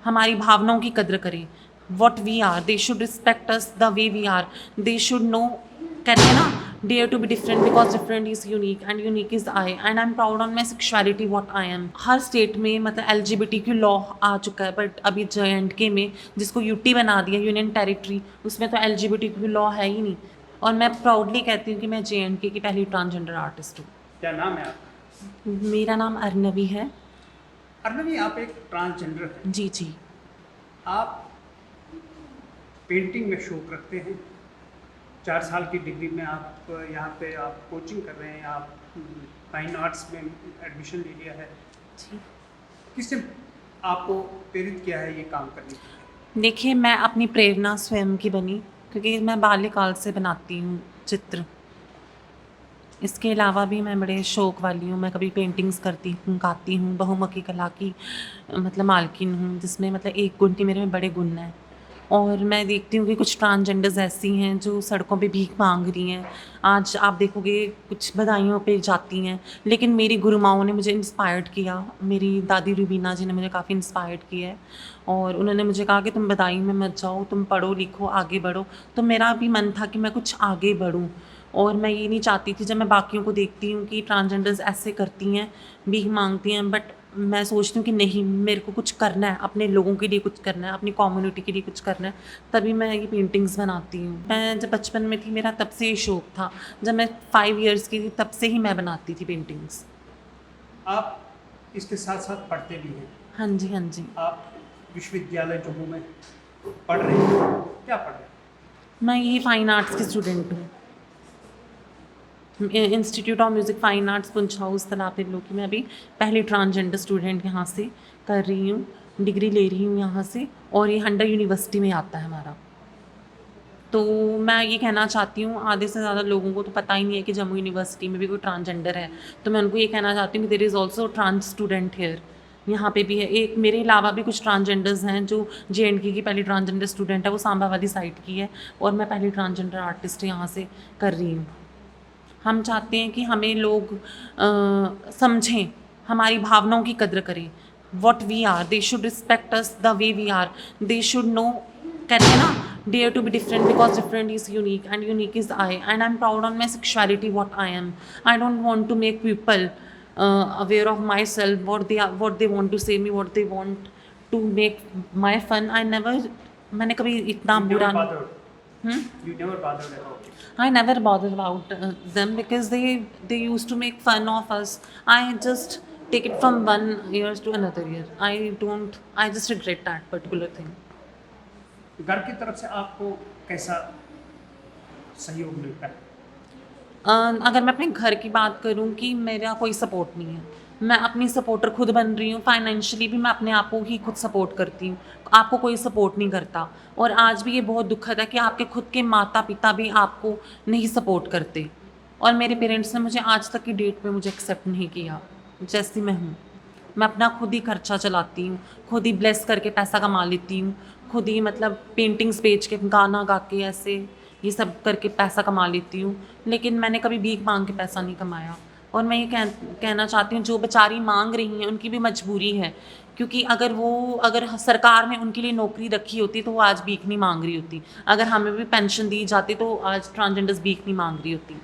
हमारी भावनाओं की कद्र करें, what we are, they should respect us the way we are, they should know, कहते हैं ना, dare to be different because different is unique and unique is I and I am proud on my sexuality what I am. हर state में मतलब LGBTQ law आ चुका है, but अभी JNK में, जिसको यूटी बना दिया यूनियन टेरिटरी, उसमें तो LGBTQ लॉ है ही नहीं। और मैं प्राउडली कहती हूँ कि मैं JNK की पहली ट्रांसजेंडर आर्टिस्ट हूँ। क्या नाम है आपका? मेरा नाम अर्नवी है। अर्नवी, आप एक ट्रांसजेंडर हैं। जी जी। आप पेंटिंग में शौक रखते हैं। 4 साल की डिग्री में आप यहाँ पे आप कोचिंग कर रहे हैं, आप फाइन आर्ट्स में एडमिशन ले लिया है। जी किसने आपको प्रेरित किया है ये काम करने के लिए? देखिए, मैं अपनी प्रेरणा स्वयं की बनी, क्योंकि मैं बाल्यकाल से बनाती हूँ चित्र। इसके अलावा भी मैं बड़े शौक वाली हूँ, मैं कभी पेंटिंग्स करती हूँ, गाती हूँ, बहुमुखी कला की मतलब मालकिन हूँ, जिसमें मतलब एक गुण नहीं, मेरे में बड़े गुण हैं। और मैं देखती हूँ कि कुछ ट्रांसजेंडर्स ऐसी हैं जो सड़कों पे भीख मांग रही हैं। आज आप देखोगे कुछ बधाइयों पे जाती हैं, लेकिन मेरी गुरुमाओं ने मुझे इंस्पायर्ड किया। मेरी दादी रूबीना जी ने मुझे काफ़ी इंस्पायर्ड किया है, और उन्होंने मुझे कहा कि तुम बधाई में मत जाओ, तुम पढ़ो लिखो आगे बढ़ो। तो मेरा भी मन था कि मैं कुछ आगे बढ़ूँ, और मैं ये नहीं चाहती थी, जब मैं बाकियों को देखती हूँ कि ट्रांसजेंडर्स ऐसे करती हैं, भीख मांगती हैं, बट मैं सोचती हूँ कि नहीं, मेरे को कुछ करना है, अपने लोगों के लिए कुछ करना है, अपनी कम्युनिटी के लिए कुछ करना है, तभी मैं ये पेंटिंग्स बनाती हूँ। मैं जब बचपन में थी, मेरा तब से ये शौक था, जब मैं 5 इयर्स की थी तब से ही मैं बनाती थी पेंटिंग्स। आप इसके साथ साथ पढ़ते भी हैं। हाँ जी, हाँ जी। आप विश्वविद्यालय जम्मू में पढ़ रहे हैं। क्या पढ़ रहे हैं? मैं यही फाइन आर्ट्स की स्टूडेंट हूँ, institute of music fine arts Poonch house तलाब की। मैं अभी पहली ट्रांसजेंडर स्टूडेंट यहाँ से कर रही हूँ, डिग्री ले रही हूँ यहाँ से, और ये हंडर यूनिवर्सिटी में आता है हमारा। तो मैं ये कहना चाहती हूँ, आधे से ज़्यादा लोगों को तो पता ही नहीं है कि जम्मू यूनिवर्सिटी में भी कोई ट्रांसजेंडर है। तो मैं उनको ये कहना चाहती हूँ कि there is also trans student here, यहाँ पे भी है एक। मेरे अलावा भी कुछ ट्रांसजेंडर्स हैं, जो JNK की पहली ट्रांसजेंडर स्टूडेंट है, वो सांबा वाली साइड की है, और मैं पहली ट्रांसजेंडर आर्टिस्ट यहाँ से कर रही हूँ। हम चाहते हैं कि हमें लोग समझें, हमारी भावनाओं की कद्र करें, what we are, they should respect us the way we are, they should know, कहते हैं ना, dare to be different because different is unique and unique is I and I am proud on my sexuality what I am. I don't want to make people aware of myself, what they want to say me, what they want to make my fun. I never, मैंने कभी इतना बुरा नहीं। You never bothered about it. I never bothered about them because they used to make fun of us. I just take it from one year to another year. I just regret that particular thing. घर की तरफ से आपको कैसा सहयोग मिलता है? अगर मैं अपने घर की बात करूं कि मेरा कोई सपोर्ट नहीं है, मैं अपनी सपोर्टर खुद बन रही हूँ। फाइनेंशियली भी मैं अपने आप को ही खुद सपोर्ट करती हूँ, आपको कोई सपोर्ट नहीं करता। और आज भी ये बहुत दुखद है कि आपके खुद के माता पिता भी आपको नहीं सपोर्ट करते। और मेरे पेरेंट्स ने मुझे आज तक की डेट पे मुझे एक्सेप्ट नहीं किया जैसी मैं हूँ। मैं अपना खुद ही खर्चा चलाती हूँ, खुद ही ब्लेस करके पैसा कमा लेती हूँ, खुद ही मतलब पेंटिंग्स बेच के, गाना गा के, ऐसे ये सब करके पैसा कमा लेती हूँ। लेकिन मैंने कभी भीख मांग के पैसा नहीं कमाया। और मैं ये कहना चाहती हूँ, जो बेचारी मांग रही हैं उनकी भी मजबूरी है, क्योंकि अगर सरकार ने उनके लिए नौकरी रखी होती तो वो आज भीख नहीं मांग रही होती। अगर हमें भी पेंशन दी जाती तो आज ट्रांसजेंडर्स भीख नहीं मांग रही होती।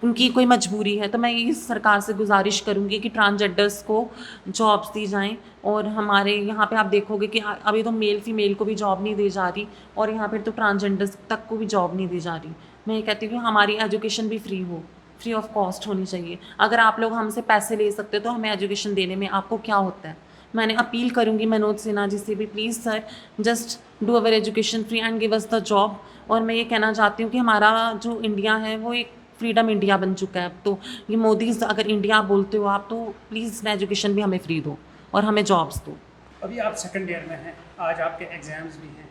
उनकी कोई मजबूरी है। तो मैं ये सरकार से गुजारिश करूँगी कि ट्रांसजेंडर्स को जॉब्स दी जाएं। और हमारे यहाँ पे आप देखोगे कि अभी तो मेल फीमेल को भी जॉब नहीं दी जा रही, और यहाँ पर तो ट्रांसजेंडर्स तक को भी जॉब नहीं दी जा रही। मैं ये कहती हूँ कि हमारी एजुकेशन भी फ्री ऑफ कॉस्ट होनी चाहिए। अगर आप लोग हमसे पैसे ले सकते हो तो हमें एजुकेशन देने में आपको क्या होता है। मैंने अपील करूँगी मनोज सिन्हा जी से भी, please sir, just do our education free and give us the job. और मैं ये कहना चाहती हूँ कि हमारा जो इंडिया है वो एक फ्रीडम इंडिया बन चुका है अब तो। ये मोदी, अगर इंडिया बोलते हो आप, तो प्लीज़ एजुकेशन भी हमें फ्री दो और हमें जॉब्स दो। अभी आप सेकंड ईयर में हैं, आज आपके एग्ज़ाम्स भी हैं,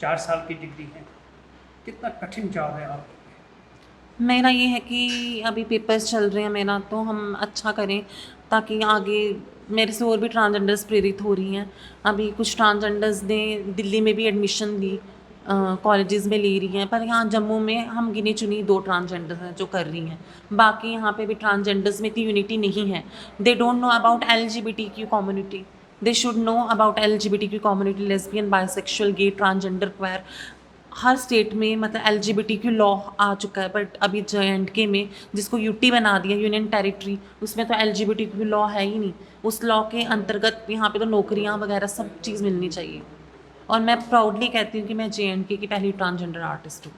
4 साल की डिग्री है। कितना कठिन जॉब है आपके लिए? मेरा ये है कि अभी पेपर्स चल रहे हैं मेरा, तो हम अच्छा करें ताकि आगे मेरे से और भी ट्रांसजेंडर्स प्रेरित हो रही हैं। अभी कुछ ट्रांसजेंडर्स ने दिल्ली में भी एडमिशन ली, कॉलेजेस में ले रही हैं, पर यहाँ जम्मू में हम गिनी चुनी 2 ट्रांसजेंडर्स हैं जो कर रही हैं। बाकी यहाँ पे भी ट्रांसजेंडर्स में इतनी यूनिटी नहीं है। They don't know about LGBTQ community. They should know about LGBTQ community, lesbian, bisexual, gay, transgender, queer. हर स्टेट में मतलब LGBTQ लॉ आ चुका है, बट अभी JNK में जिसको यूटी बना दिया, यूनियन टेरिटरी, उसमें तो LGBTQ लॉ है ही नहीं। उस लॉ के अंतर्गत यहाँ पे तो नौकरियाँ वगैरह सब चीज़ मिलनी चाहिए। और मैं प्राउडली कहती हूँ कि मैं JNK की पहली ट्रांसजेंडर आर्टिस्ट हूँ।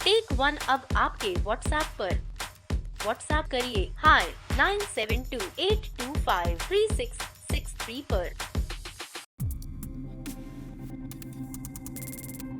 टेक वन अब आपके व्हाट्सएप पर। व्हाट्सएप करिए हाय 9728253663 पर।